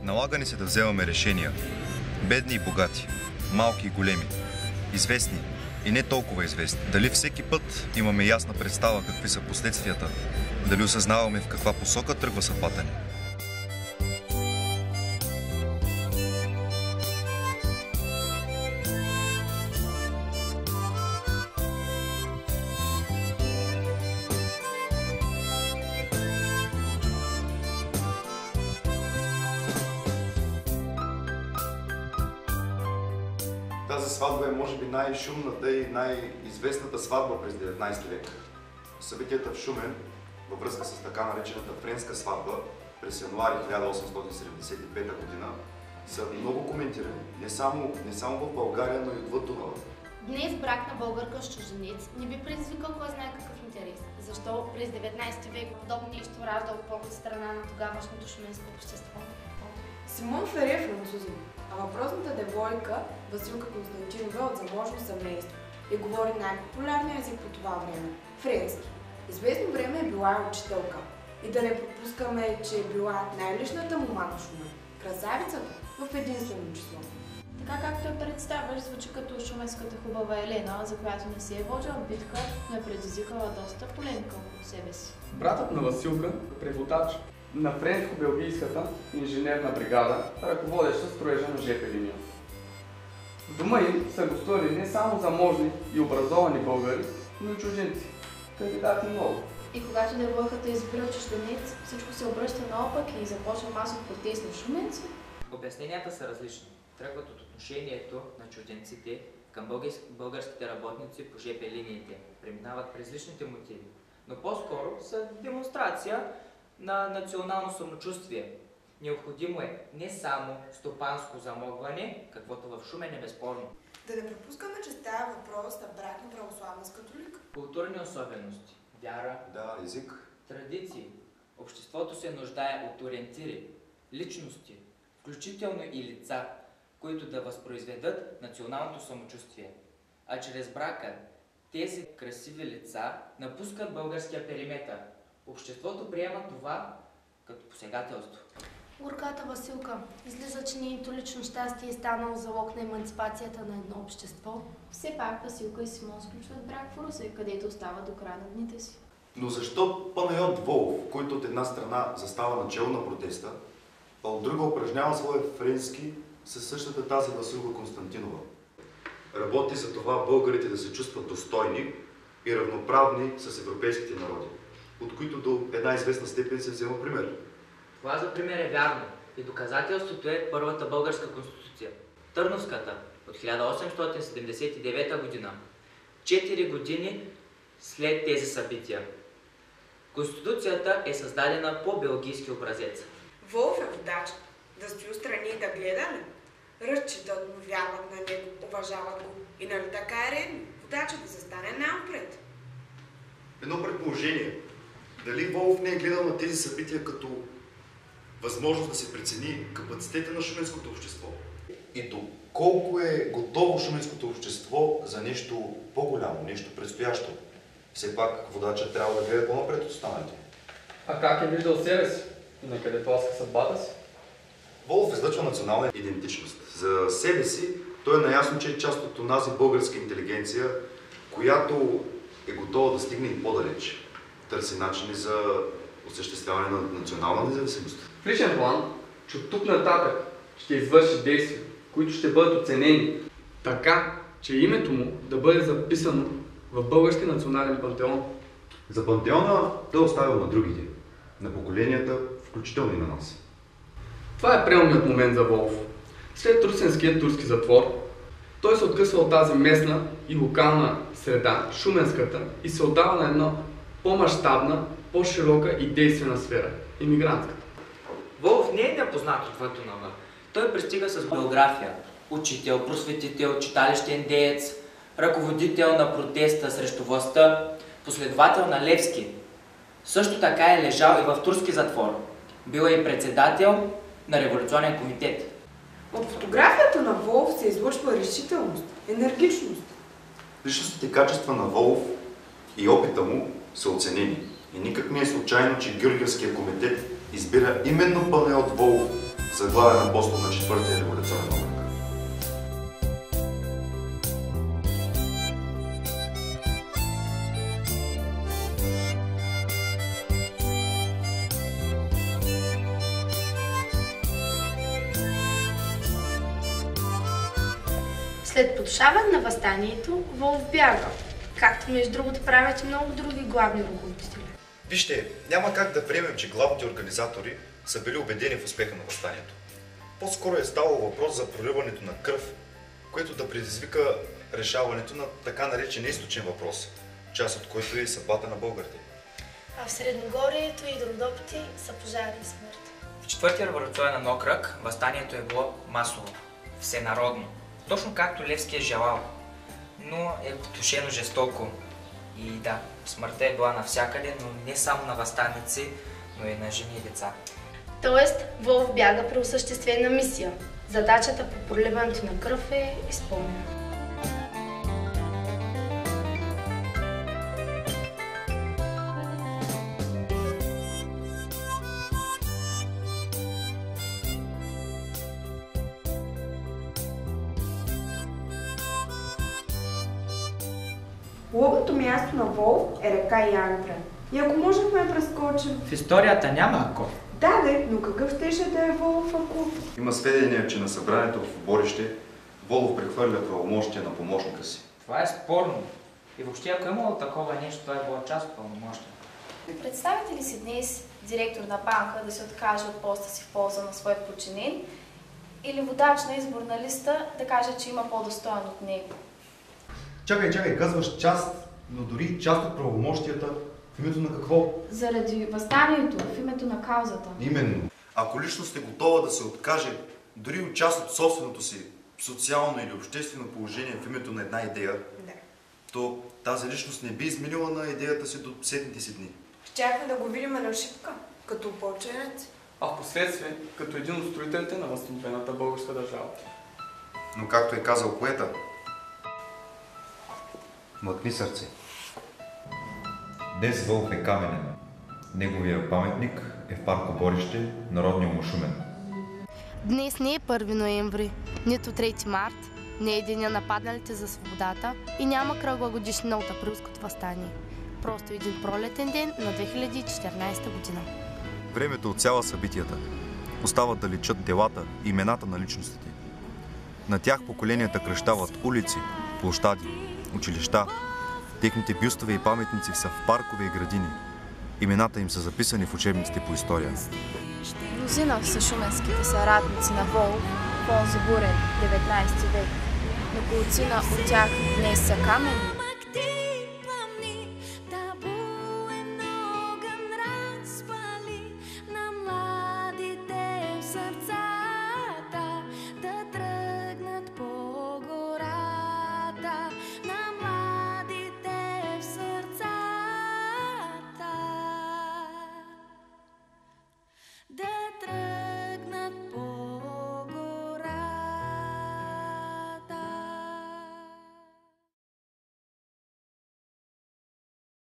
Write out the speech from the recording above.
Налага ни се да вземаме решения. Бедни и богати, малки и големи, известни и не толкова известни. Дали всеки път имаме ясна представа какви са последствията? Дали осъзнаваме в каква посока тръгва съдбата ни? Тази сватба е може би най-шумната и най-известната сватба през 19 век. Събитията в Шумен, във връзка с така наречената френска сватба през януари 1875 година, са много коментирани. Не само в България, но и отвъд Дунава. Днес брак на българка с чужденец не би предизвикал кой знае какъв интерес. Защо през 19 век подобно нещо ражда от страна на тогавашното шуменско общество? Симон Фере е французин, а въпросната девойка Василка Константинова е от заможно семейство и говори най-популярния език по това време – френски. Известно време е била и учителка. И да не пропускаме, че е била най-личната мома на Шумен – красавицата в единствено число. Така както я представяш, звучи като шуменската хубава Елена, за която не си е водила битка, но е предизвикала доста полемика около себе си. Братът на Василка, преводач на френско-белгийската инженерна бригада, ръководеща строежа на ЖП линия. В дома им са гостували не само заможни и образовани българи, но и чужденци. Кандидати много. И когато девойката избира чужденец, всичко се обръща наопак и започва масов протест на шуменци. Обясненията са различни. Тръгват от отношението на чужденците към българските работници по ЖП линиите. Преминават през личните мотиви. Но по-скоро са демонстрация на национално самочувствие. Необходимо е не само стопанско замогване, каквото в Шумен е безспорно. Да не пропускаме, че става въпрос на брак на православен с католик. Културни особености, вяра, език, традиции. Обществото се нуждае от ориентири, личности, включително и лица, които да възпроизведат националното самочувствие. А чрез брака тези красиви лица напускат българския периметър. Обществото приема това като посегателство. Горката Василка, излиза, че нейното лично щастие е станало залог на еманципацията на едно общество. Все пак Василка и Симон сключват брак в Русе, където остава до края на дните си. Но защо Панайот Волов, който от една страна застава начело на протеста, а от друга упражнява своя френски със същата тази Василка Константинова? Работи за това българите да се чувстват достойни и равноправни с европейските народи, от които до една известна степен се взема пример. Това за пример е вярно и доказателството е първата българска конституция. Търновската от 1879 година. 4 години след тези събития. Конституцията е създадена по белгийски образец. Волов е водач. Да стои отстрани и да гледа ли? Разчитат му, вярват на него, уважават го. И нали така е редно? Водачът да застане напред. Едно предположение. Дали Волов не е гледал на тези събития като възможност да се прецени капацитета на шуменското общество? И доколко е готово шуменското общество за нещо по-голямо, нещо предстоящо? Все пак водачът трябва да гледа по-напред от останалите. А как е виждал себе си? И на къде тласка съдбата си? Волов излъчва национална идентичност. За себе си той е наясно, че е част от онази българска интелигенция, която е готова да стигне и по-далеч. Търси начини за осъществяване на национална независимост. В личен план, че от тук нататък ще извърши действия, които ще бъдат оценени, така, че името му да бъде записано в Български национален пантеон. За пантеона той е оставил на другите, на поколенията, включително и на нас. Това е преломният момент за Волов. След русенския турски затвор, той се откъсва от тази местна и локална среда, шуменската, и се отдава на една по-мащабна, по-широка и действена сфера – имигрантската. Волов не е непознат отвъд Дунава. Той пристига с биография. Учител, просветител, читалищен деец, ръководител на протеста срещу властта, последовател на Левски. Също така е лежал и в турски затвор. Бил е и председател на революционен комитет. От фотографията на Волов се излъчва решителност, енергичност. Личностните качества на Волов и опита му са оценени. И никак не е случайно, че Георгиевския комитет избира именно Панайот Волов Заглавен апостол на 4-тия революционен окръг. След потушаване на въстанието, Волов бяга, както между другото правят и много други главни ръководители. Вижте, няма как да приемем, че главните организатори са били убедени в успеха на въстанието. По-скоро е ставало въпрос за проливането на кръв, което да предизвика решаването на така наречения източен въпрос, част от който е и съдбата на българите. А в Средногорието и Родопите са пожари и смърт. В 4-ти революционен окръг въстанието е било масово, всенародно, точно както Левски е желал, но е потушено жестоко. И да, смъртта е била навсякъде, но не само на въстаници, но и на жени и деца. Тоест, Волов бяга при осъществена мисия. Задачата по проливането на кръв е изпълнена. Лобното място на Волов е река Янтра. И ако можехме да прескочим... В историята няма ако. Да, но какъв щеше да е Волов, ако... Има сведения, че на събранието в Борище Волов прехвърля правомощия на помощника си. Това е спорно. И въобще, ако е имало такова нещо, това е било част от пълномощия. Представете ли си днес директор на банка да се откаже от поста си в полза на свой подчинен или водач на изборна листа да каже, че има по-достоен от него? Чакай, казваш част, но дори част от правомощията в името на какво? Заради въстанието, в името на каузата. Именно. Ако личност е готова да се откаже дори от част от собственото си социално или обществено положение в името на една идея, то тази личност не би изменила на идеята си до последните си дни. Щяхме да го видим на шипка, като опълченец. А в последствие, като един от строителите на възстановената българска държава. Но както е казал поета, млъкни сърце. Днес Волов е каменен. Неговия паметник е в парк Борище, народния му Шумен. Днес не е 1 ноември, нито 3 март, не е деня на падналите за свободата и няма кръгла годишнина от априлското въстание. Просто един пролетен ден на 2014 година. Времето отсява събитията. Остават да личат делата и имената на личностите. На тях поколенията кръщават улици, площади, училища. Техните бюстове и паметници са в паркове и градини. Имената им са записани в учебниците по история. Мнозина са шуменските съратници на Волов, по-забурен 19 век, но колцина от тях днес са камени,